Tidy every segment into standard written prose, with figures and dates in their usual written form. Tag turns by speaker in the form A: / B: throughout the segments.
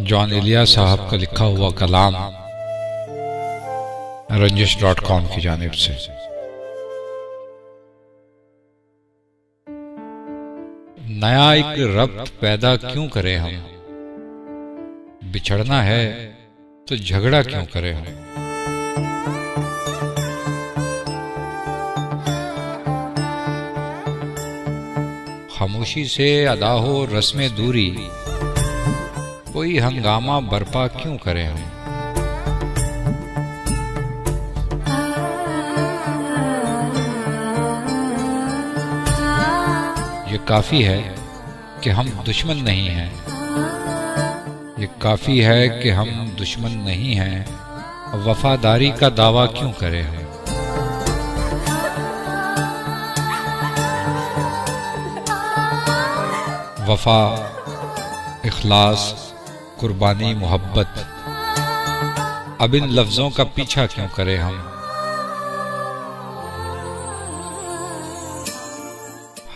A: John Elia साहब का लिखा हुआ कलाम रंजिश.com की जानिब से। नया एक रब्त पैदा क्यों करें हम, बिछड़ना है तो झगड़ा क्यों करें हम। खामोशी से अदा हो रस्मे दूरी, कोई हंगामा बर्पा क्यों करें हम। ये काफी है कि हम दुश्मन नहीं हैं, ये काफी है कि हम दुश्मन नहीं हैं, वफादारी का दावा क्यों करें हम। वफा, इखलास, कुर्बानी, मोहब्बत, अब इन लफ्जों का पीछा क्यों करें हम।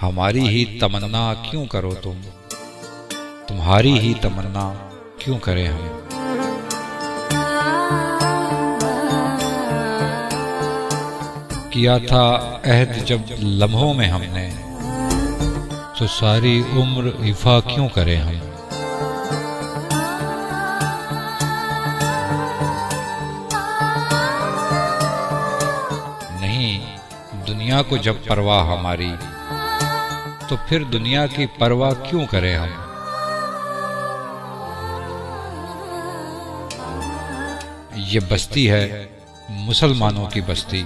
A: हमारी ही तमन्ना क्यों करो तुम, तुम्हारी ही तमन्ना क्यों करें हम। किया था अहद जब लम्हों में हमने, तो सारी उम्र इफ़ा क्यों करें हम। नहीं, दुनिया को जब परवाह हमारी, तो फिर दुनिया की परवाह क्यों करें हम। ये बस्ती है मुसलमानों की बस्ती,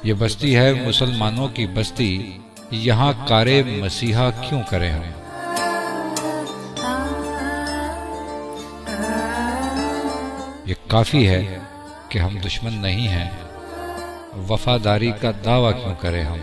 A: ये बस्ती है मुसलमानों की बस्ती, यहाँ कारे मसीहा क्यों करें हम। ये काफी है कि हम दुश्मन नहीं हैं, वफादारी का दावा क्यों करें हम।